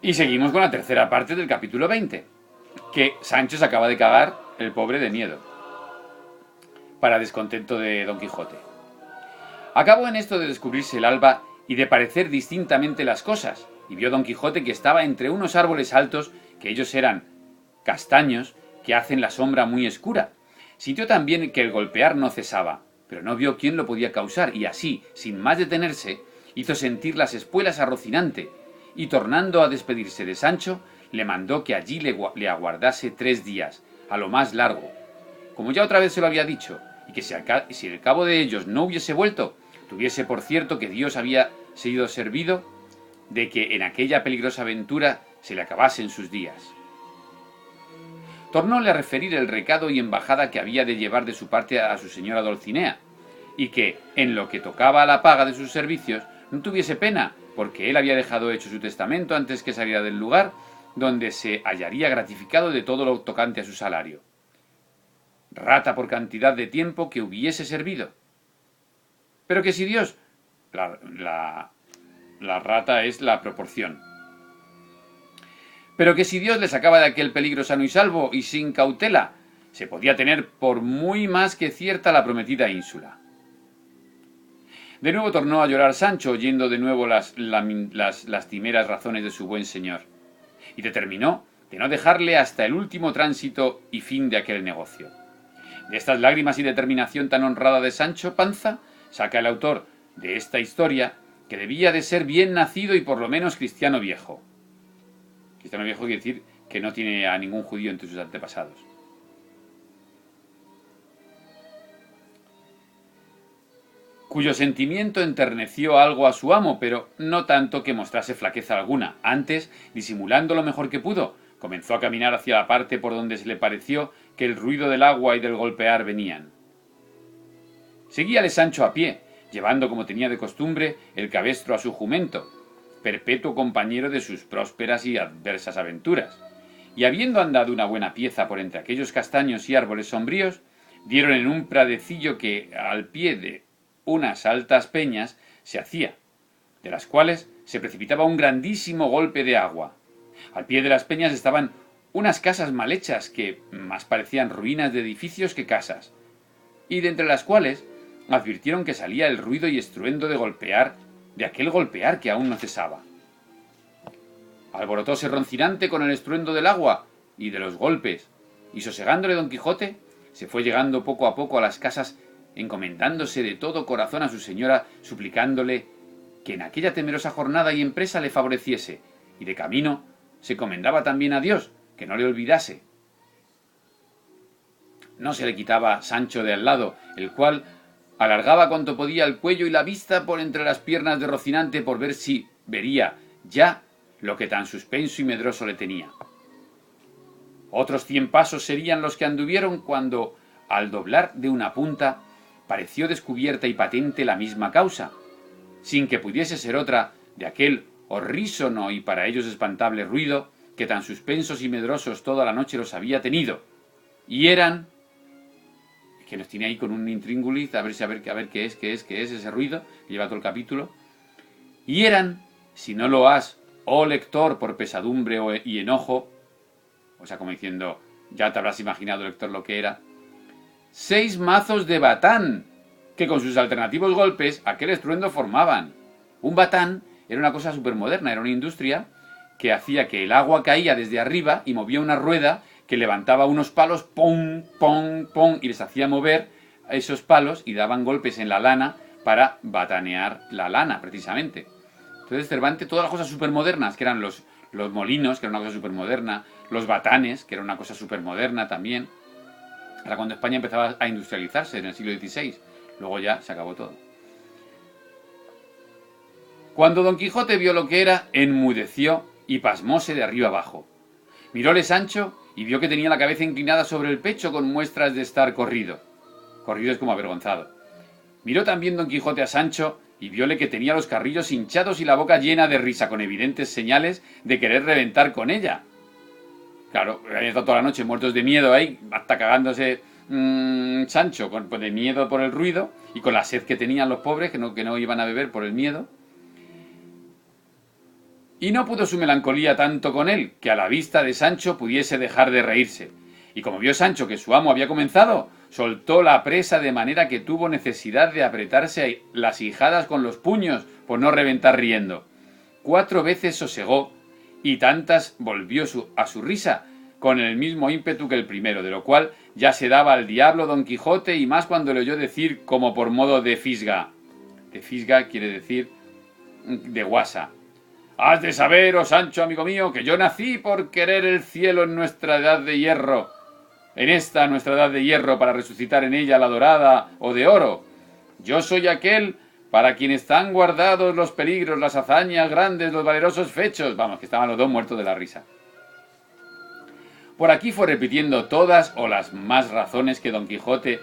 Y seguimos con la tercera parte del capítulo 20, que Sancho se acaba de cagar, el pobre, de miedo, para descontento de Don Quijote. Acabó en esto de descubrirse el alba y de parecer distintamente las cosas, y vio Don Quijote que estaba entre unos árboles altos, que ellos eran castaños, que hacen la sombra muy escura. Sintió también que el golpear no cesaba, pero no vio quién lo podía causar, y así, sin más detenerse, hizo sentir las espuelas a Rocinante, y tornando a despedirse de Sancho, le mandó que allí le aguardase 3 días, a lo más largo, como ya otra vez se lo había dicho, y que si al cabo de ellos no hubiese vuelto, tuviese por cierto que Dios había sido servido de que en aquella peligrosa aventura se le acabasen sus días. Tornóle a referir el recado y embajada que había de llevar de su parte a su señora Dulcinea, y que, en lo que tocaba a la paga de sus servicios, no tuviese pena, porque él había dejado hecho su testamento antes que saliera del lugar, donde se hallaría gratificado de todo lo tocante a su salario. Rata por cantidad de tiempo que hubiese servido. Pero que si Dios... La rata es la proporción. Pero que si Dios le sacaba de aquel peligro sano y salvo y sin cautela, se podía tener por muy más que cierta la prometida ínsula. De nuevo tornó a llorar Sancho, oyendo de nuevo las lastimeras razones de su buen señor, y determinó de no dejarle hasta el último tránsito y fin de aquel negocio. De estas lágrimas y determinación tan honrada de Sancho Panza, saca el autor de esta historia que debía de ser bien nacido y por lo menos cristiano viejo. Cristiano viejo quiere decir que no tiene a ningún judío entre sus antepasados. Cuyo sentimiento enterneció algo a su amo, pero no tanto que mostrase flaqueza alguna. Antes, disimulando lo mejor que pudo, comenzó a caminar hacia la parte por donde se le pareció que el ruido del agua y del golpear venían. Seguíale Sancho a pie, llevando como tenía de costumbre el cabestro a su jumento, perpetuo compañero de sus prósperas y adversas aventuras, y habiendo andado una buena pieza por entre aquellos castaños y árboles sombríos, dieron en un pradecillo que al pie de unas altas peñas se hacía, de las cuales se precipitaba un grandísimo golpe de agua. Al pie de las peñas estaban unas casas mal hechas que más parecían ruinas de edificios que casas, y de entre las cuales advirtieron que salía el ruido y estruendo de aquel golpear que aún no cesaba. Alborotóse Rocinante con el estruendo del agua y de los golpes, y sosegándole Don Quijote, se fue llegando poco a poco a las casas, encomendándose de todo corazón a su señora, suplicándole que en aquella temerosa jornada y empresa le favoreciese, y de camino se encomendaba también a Dios, que no le olvidase. No se le quitaba Sancho de al lado, el cual alargaba cuanto podía el cuello y la vista por entre las piernas de Rocinante por ver si vería ya lo que tan suspenso y medroso le tenía. Otros 100 pasos serían los que anduvieron cuando, al doblar de una punta, pareció descubierta y patente la misma causa, sin que pudiese ser otra de aquel horrísono y para ellos espantable ruido que tan suspensos y medrosos toda la noche los había tenido, y eran... que nos tiene ahí con un intríngulis, a ver qué es ese ruido, que lleva todo el capítulo, y eran, si no lo has, oh lector, por pesadumbre y enojo, o sea, como diciendo, ya te habrás imaginado, lector, lo que era, 6 mazos de batán, que con sus alternativos golpes aquel estruendo formaban. Un batán era una cosa supermoderna, era una industria que hacía que el agua caía desde arriba y movía una rueda que levantaba unos palos, pom, pom, pom, y les hacía mover esos palos y daban golpes en la lana para batanear la lana, precisamente. Entonces Cervantes, todas las cosas supermodernas, que eran los molinos, que era una cosa supermoderna, los batanes, que era una cosa supermoderna también, era cuando España empezaba a industrializarse en el siglo XVI. Luego ya se acabó todo. Cuando Don Quijote vio lo que era, enmudeció y pasmóse de arriba abajo. Miróle Sancho y vio que tenía la cabeza inclinada sobre el pecho con muestras de estar corrido. Corrido es como avergonzado. Miró también Don Quijote a Sancho y vióle que tenía los carrillos hinchados y la boca llena de risa, con evidentes señales de querer reventar con ella. Claro, habían estado toda la noche muertos de miedo ahí, hasta cagándose Sancho, de miedo por el ruido y con la sed que tenían los pobres, que no iban a beber por el miedo. Y no pudo su melancolía tanto con él, que a la vista de Sancho pudiese dejar de reírse. Y como vio Sancho que su amo había comenzado, soltó la presa de manera que tuvo necesidad de apretarse las ijadas con los puños por no reventar riendo. 4 veces sosegó, y tantas volvió a su risa, con el mismo ímpetu que el primero, de lo cual ya se daba al diablo Don Quijote, y más cuando le oyó decir como por modo de fisga. De fisga quiere decir de guasa. Has de saber, oh Sancho, amigo mío, que yo nací por querer el cielo en nuestra edad de hierro, en esta nuestra edad de hierro, para resucitar en ella la dorada o de oro. Yo soy aquel para quien están guardados los peligros, las hazañas grandes, los valerosos fechos. Vamos, que estaban los dos muertos de la risa. Por aquí fue repitiendo todas o las más razones que Don Quijote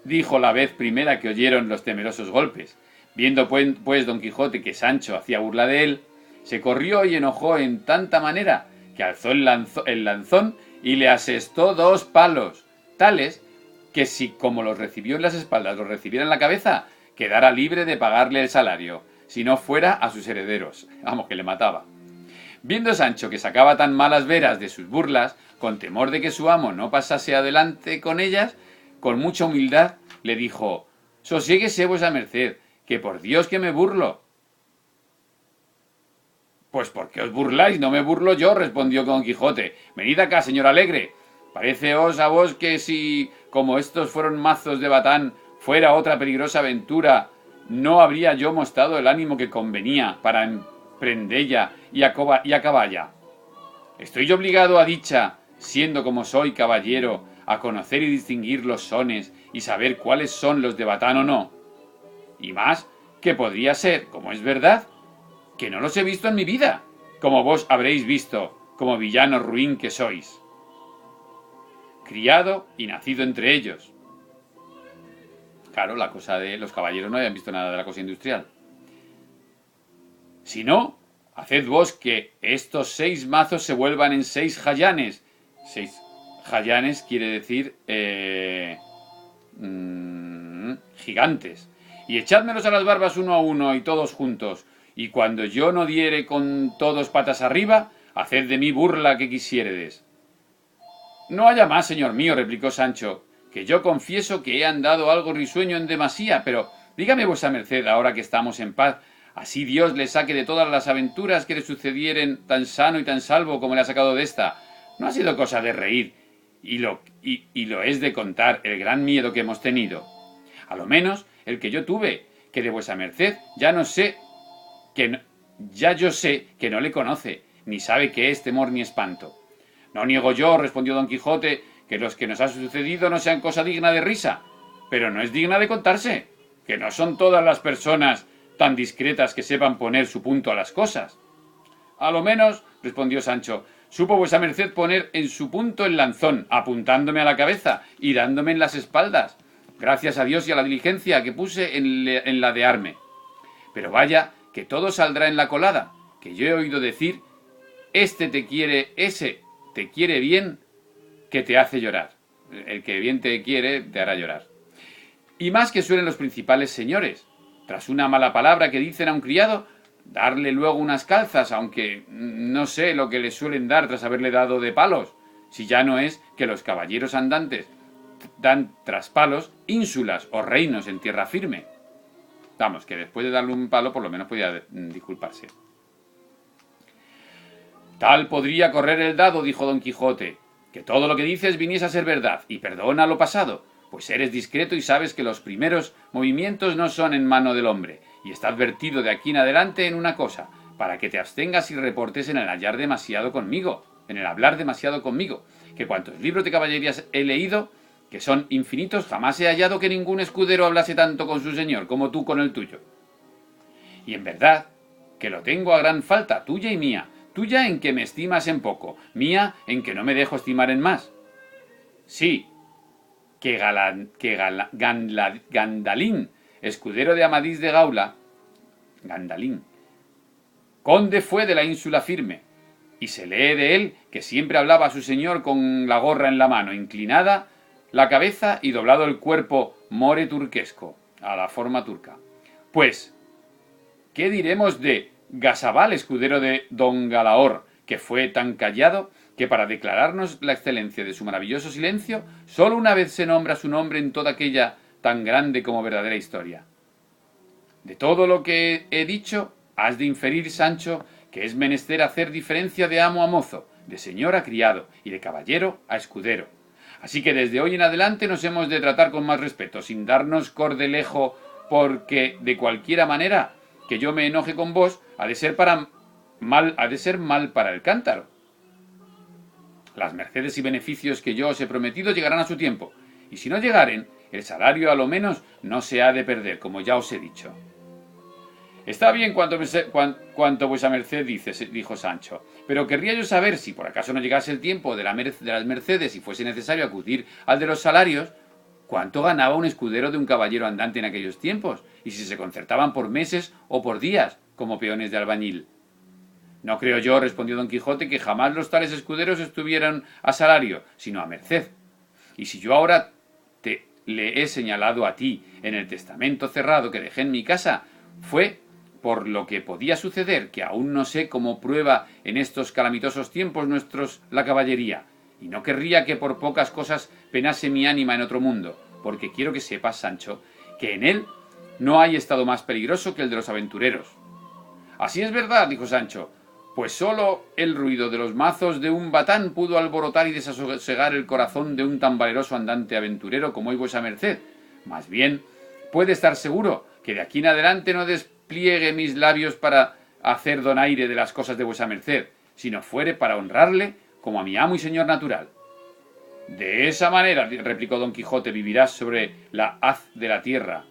dijo la vez primera que oyeron los temerosos golpes. Viendo pues Don Quijote que Sancho hacía burla de él, se corrió y enojó en tanta manera que alzó el lanzón y le asestó 2 palos, tales que si como los recibió en las espaldas los recibiera en la cabeza, quedara libre de pagarle el salario, si no fuera a sus herederos. Vamos, que le mataba. Viendo Sancho que sacaba tan malas veras de sus burlas, con temor de que su amo no pasase adelante con ellas, con mucha humildad le dijo: «Sosiéguese vuesa merced, que por Dios que me burlo». «Pues ¿por qué os burláis? No me burlo yo», respondió Don Quijote. «Venid acá, señor alegre. Paréceos a vos que si, como estos fueron mazos de batán, fuera otra peligrosa aventura, no habría yo mostrado el ánimo que convenía para emprendella y acaballa. Estoy yo obligado a dicha, siendo como soy caballero, a conocer y distinguir los sones y saber cuáles son los de batán o no. Y más, que podría ser, como es verdad, que no los he visto en mi vida, como vos habréis visto, como villano ruin que sois. Criado y nacido entre ellos». Claro, la cosa de los caballeros no habían visto nada de la cosa industrial. «Si no, haced vos que estos 6 mazos se vuelvan en 6 jayanes». 6 jayanes quiere decir gigantes. «Y echádmelos a las barbas uno a uno y todos juntos, y cuando yo no diere con todos patas arriba, haced de mí burla que quisiéredes». «No haya más, señor mío», replicó Sancho, «que yo confieso que he andado algo risueño en demasía, pero dígame vuesa merced, ahora que estamos en paz, así Dios le saque de todas las aventuras que le sucedieren tan sano y tan salvo como le ha sacado de esta. No ha sido cosa de reír, y lo es de contar el gran miedo que hemos tenido. A lo menos el que yo tuve, que de vuesa merced ya yo sé que no le conoce, ni sabe qué es temor ni espanto. No niego yo», respondió Don Quijote, «que los que nos ha sucedido no sean cosa digna de risa, pero no es digna de contarse, que no son todas las personas tan discretas que sepan poner su punto a las cosas». «A lo menos», respondió Sancho, «supo vuesa merced poner en su punto el lanzón, apuntándome a la cabeza y dándome en las espaldas, gracias a Dios y a la diligencia que puse en ladearme. Pero vaya, que todo saldrá en la colada, que yo he oído decir, ese te quiere bien, que te hace llorar. El que bien te quiere, te hará llorar. Y más que suelen los principales señores, tras una mala palabra que dicen a un criado, darle luego unas calzas, aunque no sé lo que le suelen dar tras haberle dado de palos, si ya no es que los caballeros andantes dan tras palos ínsulas o reinos en tierra firme. Vamos, que después de darle un palo por lo menos podía disculparse. «Tal podría correr el dado», dijo Don Quijote, «que todo lo que dices viniese a ser verdad, y perdona lo pasado, pues eres discreto y sabes que los primeros movimientos no son en mano del hombre, y está advertido de aquí en adelante en una cosa, para que te abstengas y reportes en el hablar demasiado conmigo, que cuantos libros de caballerías he leído, que son infinitos, jamás he hallado que ningún escudero hablase tanto con su señor como tú con el tuyo. Y en verdad que lo tengo a gran falta, tuya y mía, tuya en que me estimas en poco, mía en que no me dejo estimar en más. Sí, que Gandalín, escudero de Amadís de Gaula, Gandalín, conde fue de la ínsula firme, y se lee de él que siempre hablaba a su señor con la gorra en la mano, inclinada la cabeza y doblado el cuerpo more turquesco, a la forma turca. Pues ¿Qué diremos de Gasabal, escudero de don Galaor, que fue tan callado que para declararnos la excelencia de su maravilloso silencio, sólo una vez se nombra su nombre en toda aquella tan grande como verdadera historia? De todo lo que he dicho, has de inferir, Sancho, que es menester hacer diferencia de amo a mozo, de señor a criado y de caballero a escudero. Así que desde hoy en adelante nos hemos de tratar con más respeto, sin darnos cordelejo, porque de cualquiera manera que yo me enoje con vos, ha de ser mal para el cántaro. Las mercedes y beneficios que yo os he prometido llegarán a su tiempo, y si no llegaren, el salario a lo menos no se ha de perder, como ya os he dicho. Está bien cuanto vuesa merced dice, dijo Sancho, pero querría yo saber si por acaso no llegase el tiempo de las mercedes y fuese necesario acudir al de los salarios, cuánto ganaba un escudero de un caballero andante en aquellos tiempos, y si se concertaban por meses o por días, como peones de albañil. No creo yo, respondió don Quijote, que jamás los tales escuderos estuvieran a salario, sino a merced. Y si yo ahora le he señalado a ti en el testamento cerrado que dejé en mi casa, fue por lo que podía suceder, que aún no sé cómo prueba en estos calamitosos tiempos la caballería, y no querría que por pocas cosas penase mi ánima en otro mundo, porque quiero que sepas, Sancho, que en él no hay estado más peligroso que el de los aventureros. Así es verdad, dijo Sancho, pues sólo el ruido de los mazos de un batán pudo alborotar y desasosegar el corazón de un tan valeroso andante aventurero como es vuesa merced. Más bien, puede estar seguro que de aquí en adelante no despliegue mis labios para hacer donaire de las cosas de vuesa merced, sino fuere para honrarle como a mi amo y señor natural. De esa manera, replicó don Quijote, vivirás sobre la haz de la tierra,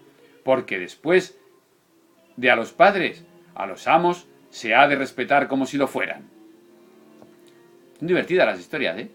porque después de a los padres, a los amos se ha de respetar como si lo fueran. Son divertidas las historias, ¿eh?